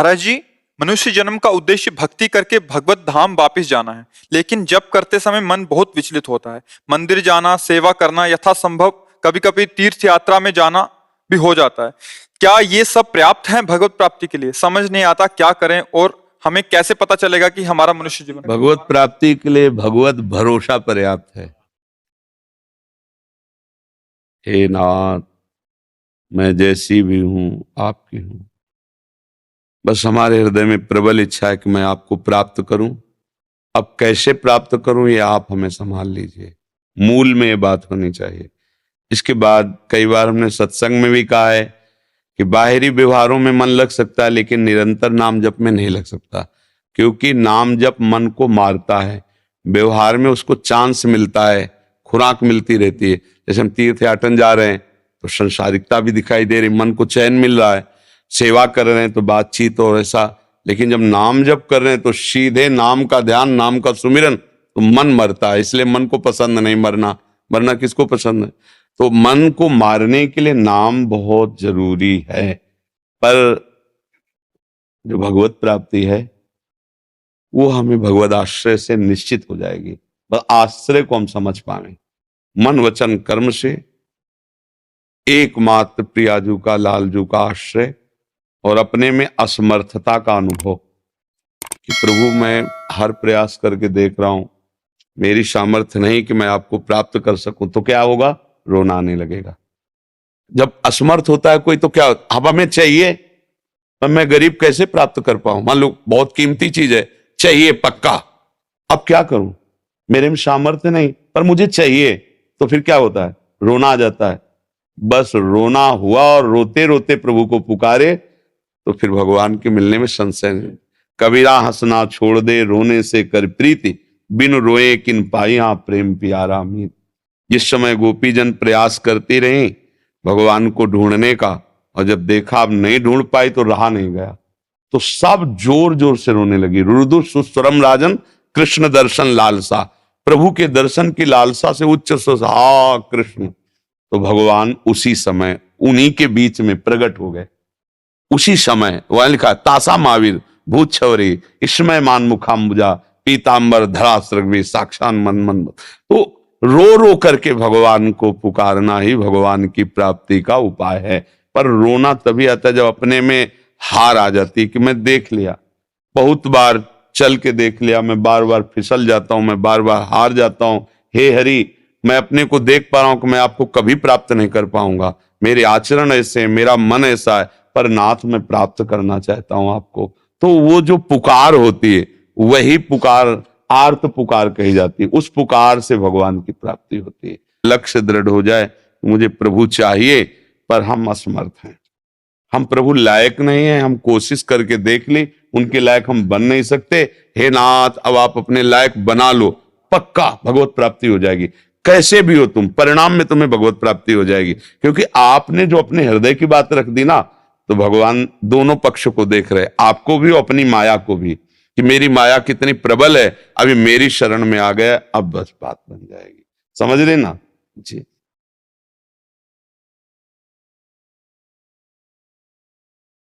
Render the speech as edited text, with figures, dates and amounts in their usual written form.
महाराज जी, मनुष्य जन्म का उद्देश्य भक्ति करके भगवत धाम वापस जाना है, लेकिन जब करते समय मन बहुत विचलित होता है। मंदिर जाना, सेवा करना यथासंभव, कभी कभी तीर्थ यात्रा में जाना भी हो जाता है। क्या ये सब पर्याप्त है भगवत प्राप्ति के लिए? समझ नहीं आता क्या करें, और हमें कैसे पता चलेगा कि हमारा मनुष्य जीवन भगवत प्राप्ति के लिए भगवत भरोसा पर्याप्त है। हे नाथ, मैं जैसी भी हूं आपकी हूं, बस हमारे हृदय में प्रबल इच्छा है कि मैं आपको प्राप्त करूं। अब कैसे प्राप्त करूं ये आप हमें संभाल लीजिए। मूल में ये बात होनी चाहिए। इसके बाद कई बार हमने सत्संग में भी कहा है कि बाहरी व्यवहारों में मन लग सकता है, लेकिन निरंतर नाम जप में नहीं लग सकता, क्योंकि नाम जप मन को मारता है। व्यवहार में उसको चांस मिलता है, खुराक मिलती रहती है। जैसे हम तीर्थ याटन जा रहे हैं तो संसारिकता भी दिखाई दे रही, मन को चैन मिल रहा है। सेवा कर रहे हैं तो बातचीत और ऐसा, लेकिन जब नाम जप कर रहे हैं तो सीधे नाम का ध्यान, नाम का सुमिरन, तो मन मरता है। इसलिए मन को पसंद नहीं मरना। मरना किसको पसंद है? तो मन को मारने के लिए नाम बहुत जरूरी है। पर जो भगवत प्राप्ति है वो हमें भगवत आश्रय से निश्चित हो जाएगी। बस आश्रय को हम समझ पाए। मन वचन कर्म से एकमात्र प्रियाजू का, लालजू का आश्रय, और अपने में असमर्थता का अनुभव कि प्रभु मैं हर प्रयास करके देख रहा हूं, मेरी सामर्थ्य नहीं कि मैं आपको प्राप्त कर सकूं। तो क्या होगा? रोना आने लगेगा। जब असमर्थ होता है कोई तो क्या, अब हमें चाहिए पर मैं गरीब कैसे प्राप्त कर पाऊं? मान लो बहुत कीमती चीज है, चाहिए पक्का, अब क्या करूं? मेरे में सामर्थ्य नहीं पर मुझे चाहिए। तो फिर क्या होता है? रोना आ जाता है। बस रोना हुआ और रोते रोते प्रभु को पुकारे तो फिर भगवान के मिलने में संशय नहीं। कबीरा हंसना छोड़ दे, रोने से कर प्रीति, बिन रोए किन पाइया प्रेम प्यारा मीत। जिस समय गोपीजन प्रयास करती रही भगवान को ढूंढने का, और जब देखा अब नहीं ढूंढ पाई तो रहा नहीं गया, तो सब जोर जोर से रोने लगी। रुदु सुस्वरम राजन कृष्ण दर्शन लालसा, प्रभु के दर्शन की लालसा से उच्च स्वर हा कृष्ण। तो भगवान उसी समय उन्हीं के बीच में प्रकट हो गए। उसी समय वह लिखा, तासा महावीर भूत छवरी इसमय मान मुखाम्बुजा पीतांबर धरा सृग्वी साक्षात मन मन। तो रो रो करके भगवान को पुकारना ही भगवान की प्राप्ति का उपाय है। पर रोना तभी आता है जब अपने में हार आ जाती है कि मैं देख लिया, बहुत बार चल के देख लिया, मैं बार बार फिसल जाता हूं, मैं बार बार हार जाता हूं। हे हरि, मैं अपने को देख पा रहा हूं कि मैं आपको कभी प्राप्त नहीं कर पाऊंगा। मेरे आचरण ऐसे, मेरा मन ऐसा है, पर नाथ मैं प्राप्त करना चाहता हूं आपको। तो वो जो पुकार होती है वही पुकार आर्त पुकार कही जाती है। उस पुकार से भगवान की प्राप्ति होती है। लक्ष्य दृढ़ हो जाए, मुझे प्रभु चाहिए पर हम असमर्थ हैं, हम प्रभु लायक नहीं है। हम कोशिश करके देख ली, उनके लायक हम बन नहीं सकते। हे नाथ, अब आप अपने लायक बना लो, पक्का भगवत प्राप्ति हो जाएगी। कैसे भी हो तुम, परिणाम में तुम्हें भगवत प्राप्ति हो जाएगी। क्योंकि आपने जो अपने हृदय की बात रख दी ना, तो भगवान दोनों पक्ष को देख रहे, आपको भी अपनी माया को भी, कि मेरी माया कितनी प्रबल है, अभी मेरी शरण में आ गया, अब बस बात बन जाएगी। समझ रहे ना जी?